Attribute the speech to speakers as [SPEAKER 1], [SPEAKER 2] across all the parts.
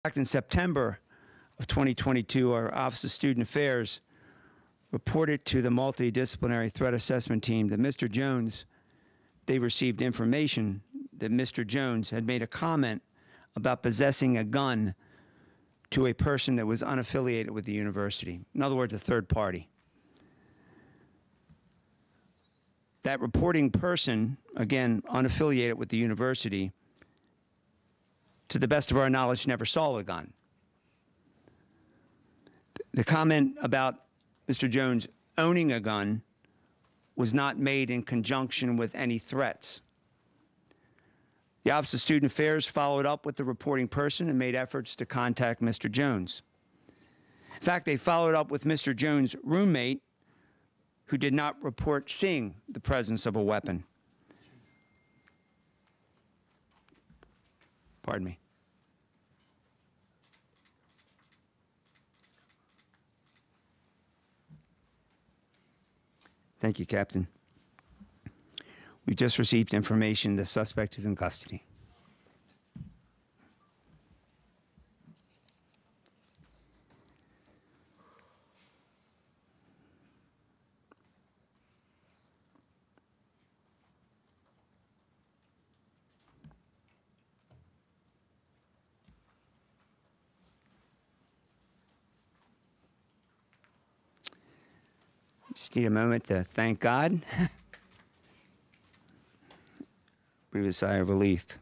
[SPEAKER 1] fact, in September of 2022, our Office of Student Affairs reported to the multidisciplinary threat assessment team that Mr. Jones, they received information that Mr. Jones had made a comment about possessing a gun to a person that was unaffiliated with the university. In other words, a third party. That reporting person, again, unaffiliated with the university, to the best of our knowledge, never saw a gun. The comment about Mr. Jones owning a gun was not made in conjunction with any threats. The Office of Student Affairs followed up with the reporting person and made efforts to contact Mr. Jones. In fact, they followed up with Mr. Jones' roommate, who did not report seeing the presence of a weapon. Pardon me. Thank you, Captain. We just received information the suspect is in custody. Just need a moment to thank God. Breathe a sigh of relief.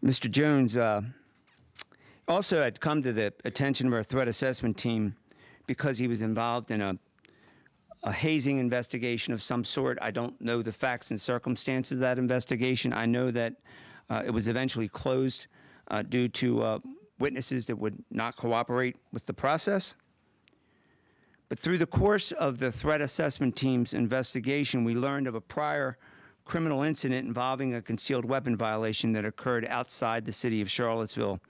[SPEAKER 1] Mr. Jones also had come to the attention of our threat assessment team because he was involved in a hazing investigation of some sort. I don't know the facts and circumstances of that investigation. I know that it was eventually closed due to witnesses that would not cooperate with the process. But through the course of the threat assessment team's investigation, we learned of a prior criminal incident involving a concealed weapon violation that occurred outside the city of Charlottesville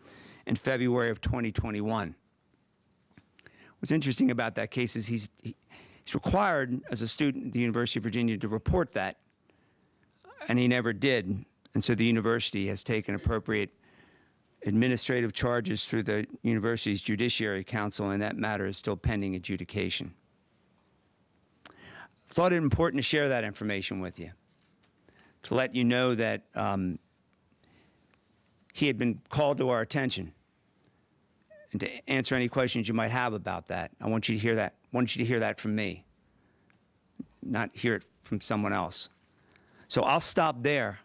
[SPEAKER 1] in February of 2021. What's interesting about that case is he's required as a student at the University of Virginia to report that, and he never did. And so the university has taken appropriate administrative charges through the university's Judiciary Council, and that matter is still pending adjudication. Thought it important to share that information with you, to let you know that he had been called to our attention, and to answer any questions you might have about that. I want you to hear that. I want you to hear that from me, not hear it from someone else. So I'll stop there,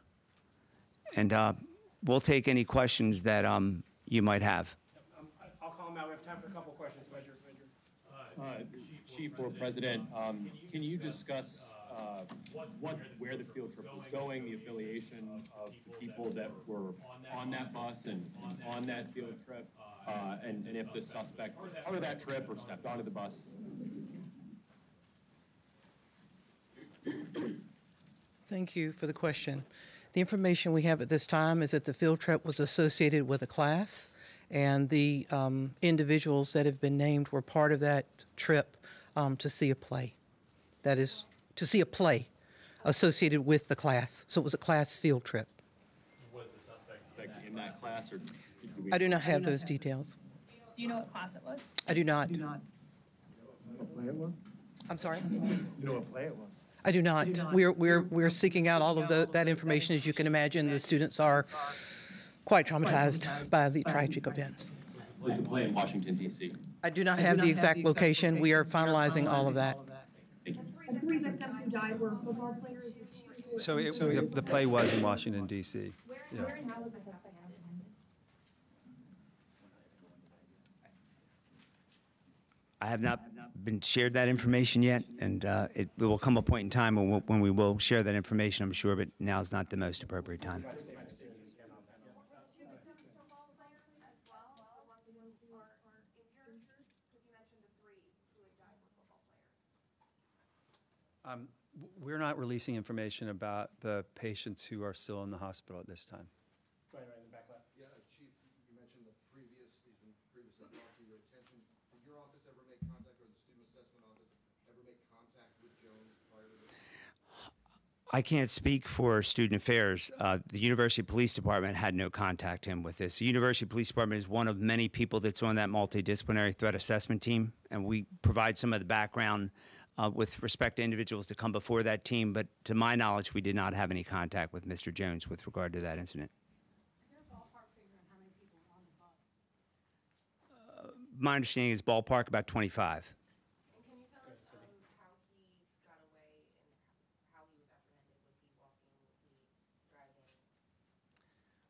[SPEAKER 1] and we'll take any questions that you might have.
[SPEAKER 2] I'll call him out. We have time for a couple questions, Major.
[SPEAKER 3] Chief or President, can you discuss where the field trip was going, the affiliation of the people that were on that bus and on that field trip, and if the suspect was part of that trip or stepped onto the bus?
[SPEAKER 4] Thank you for the question. The information we have at this time is that the field trip was associated with a class, and the individuals that have been named were part of that trip to see a play. That is, to see a play associated with the class. So it was a class field trip.
[SPEAKER 3] Was the suspect in that class, or
[SPEAKER 4] I do not have those details.
[SPEAKER 5] Do you know what class it was?
[SPEAKER 4] I do not.
[SPEAKER 6] You know what play it was?
[SPEAKER 4] I'm sorry?
[SPEAKER 6] You know what play it was?
[SPEAKER 4] I do not. We're seeking out all of that information. As you can imagine, the students are quite traumatized by the tragic events.
[SPEAKER 3] was the play in Washington, D.C.?
[SPEAKER 4] I do not have the exact location. We are finalizing all of that.
[SPEAKER 5] The three victims who died were football players.
[SPEAKER 7] So the play was in Washington, D.C. Yeah.
[SPEAKER 5] Where and how was this happening?
[SPEAKER 1] I have not been shared that information yet, and it will come a point in time when we will share that information, I'm sure, but now is not the most appropriate time.
[SPEAKER 7] We're not releasing information about the patients who are still in the hospital at this time.
[SPEAKER 2] Right in the back left.
[SPEAKER 8] Yeah, Chief, you mentioned the previously brought to your attention. Did your office ever make contact, or the student assessment office ever make contact with Jones prior to this?
[SPEAKER 1] I can't speak for student affairs. The University Police Department had no contact him with this. The University Police Department is one of many people that's on that multidisciplinary threat assessment team, and we provide some of the background with respect to individuals to come before that team. But to my knowledge, we did not have any contact with Mr. Jones with regard to that incident.
[SPEAKER 5] Is there a ballpark figure on how many people were on the bus?
[SPEAKER 1] My understanding is ballpark about 25.
[SPEAKER 9] And can you tell us how he got away and how he was apprehended? Was he walking?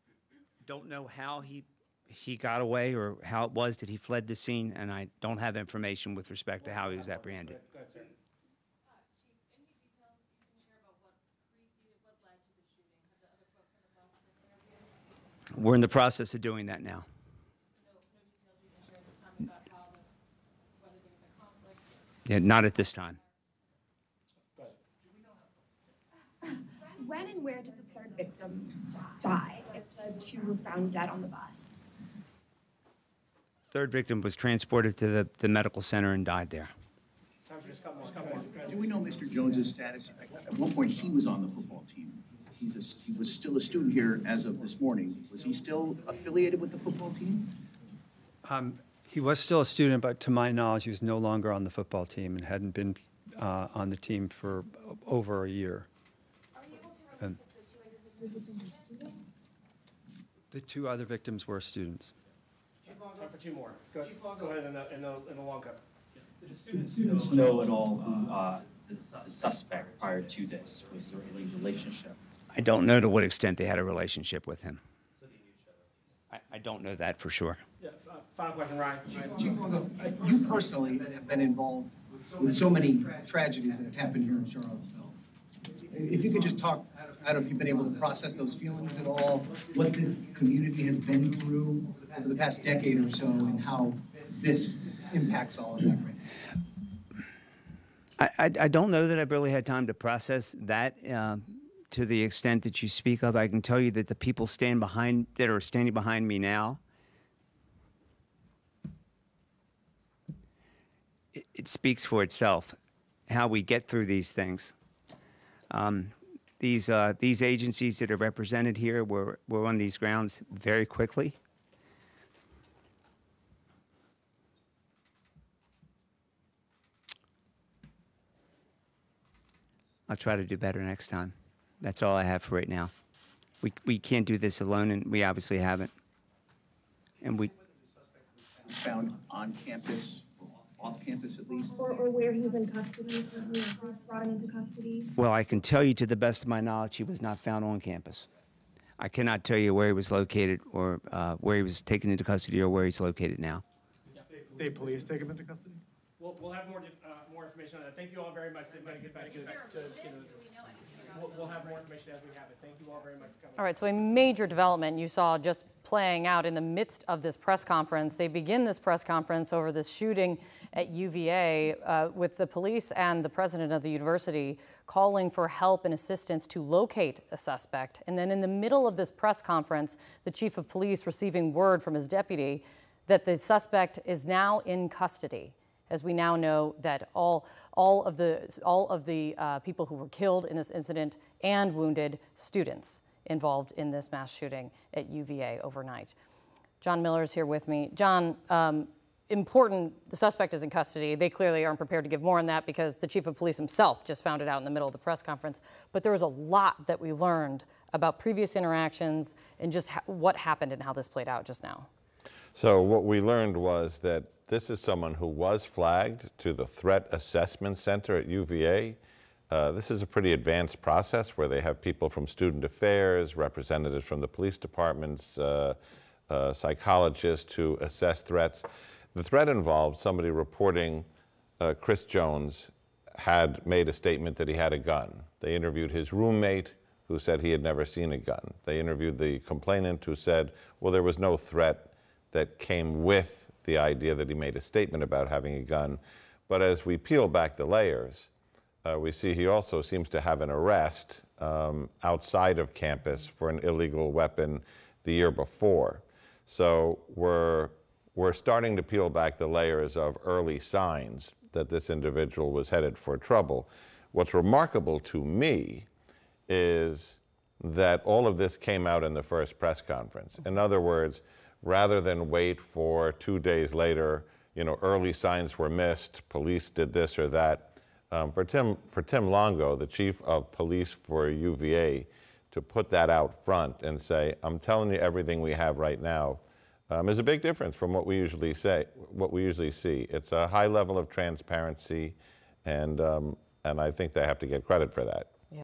[SPEAKER 9] Was he driving?
[SPEAKER 1] Don't know how he got away or how it was that he fled the scene, and I don't have information with respect to how he was apprehended.
[SPEAKER 2] Go ahead, sir.
[SPEAKER 9] Chief, any details you can share about what preceded, what led to the shooting? Have the other folks on the bus been interviewed?
[SPEAKER 1] We're in the process of doing that now.
[SPEAKER 9] No details you can share this time about how whether there was a conflict?
[SPEAKER 1] Yeah, not at this time.
[SPEAKER 2] Go ahead.
[SPEAKER 5] When and where did the third victim die if the two were found dead on the bus?
[SPEAKER 1] Third victim was transported to the medical center and died there.
[SPEAKER 2] Time for just a couple more. Go ahead.
[SPEAKER 10] Do we know Mr. Jones's status? At one point, he was on the football team. He was still a student here as of this morning. Was he still affiliated with the football team?
[SPEAKER 7] He was still a student, but to my knowledge, he was no longer on the football team and hadn't been on the team for over a year.
[SPEAKER 5] Are you able to
[SPEAKER 7] And the two other victims were students.
[SPEAKER 2] Time for two more. Go ahead in the long cut.
[SPEAKER 11] Did students know at all who the suspect prior to this? Was there any relationship?
[SPEAKER 1] I don't know to what extent they had a relationship with him. I don't know that for sure.
[SPEAKER 2] Yeah, final question, Ryan.
[SPEAKER 10] Chief Longo, you personally have been involved with so many tragedies that have happened here in Charlottesville. If you could just talk, I don't know if you've been able to process those feelings at all, what this community has been through over the past decade or so, and how this impacts all of that right now.
[SPEAKER 1] I don't know that I've really had time to process that to the extent that you speak of. I can tell you that the people that are standing behind me now, it speaks for itself, how we get through these things. These agencies that are represented here were on these grounds very quickly. I'll try to do better next time. That's all I have for right now. We can't do this alone, and we obviously haven't. And we
[SPEAKER 10] Was found on campus, or off campus at least?
[SPEAKER 5] Or where he was in custody, or who brought him into custody?
[SPEAKER 1] Well, I can tell you to the best of my knowledge, he was not found on campus. I cannot tell you where he was located or where he was taken into custody or where he's located now.
[SPEAKER 6] State police take him into custody?
[SPEAKER 2] We'll have more information on that. Thank you all very much. I'm going to get back to we'll have more information as we have it. Thank you all very much for coming.
[SPEAKER 12] All right, so a major development you saw just playing out in the midst of this press conference. They begin this press conference over this shooting at UVA with the police and the president of the university calling for help and assistance to locate a suspect. And then in the middle of this press conference, the chief of police receiving word from his deputy that the suspect is now in custody, as we now know that all of the people who were killed in this incident and wounded students involved in this mass shooting at UVA overnight. John Miller is here with me. John, important, the suspect is in custody. They clearly aren't prepared to give more on that because the chief of police himself just found it out in the middle of the press conference. But there was a lot that we learned about previous interactions and just what happened and how this played out just now.
[SPEAKER 13] So what we learned was that this is someone who was flagged to the Threat Assessment Center at UVA. This is a pretty advanced process where they have people from student affairs, representatives from the police departments, psychologists to assess threats. The threat involved somebody reporting Chris Jones had made a statement that he had a gun. They interviewed his roommate who said he had never seen a gun. They interviewed the complainant who said, well, there was no threat that came with the idea that he made a statement about having a gun. But as we peel back the layers, we see he also seems to have an arrest outside of campus for an illegal weapon the year before. So we're starting to peel back the layers of early signs that this individual was headed for trouble. What's remarkable to me is that all of this came out in the first press conference. In other words, rather than wait for 2 days later, you know, early signs were missed, police did this or that. For Tim Longo, the chief of police for UVA, to put that out front and say, I'm telling you everything we have right now, is a big difference from what we usually see. It's a high level of transparency, and I think they have to get credit for that.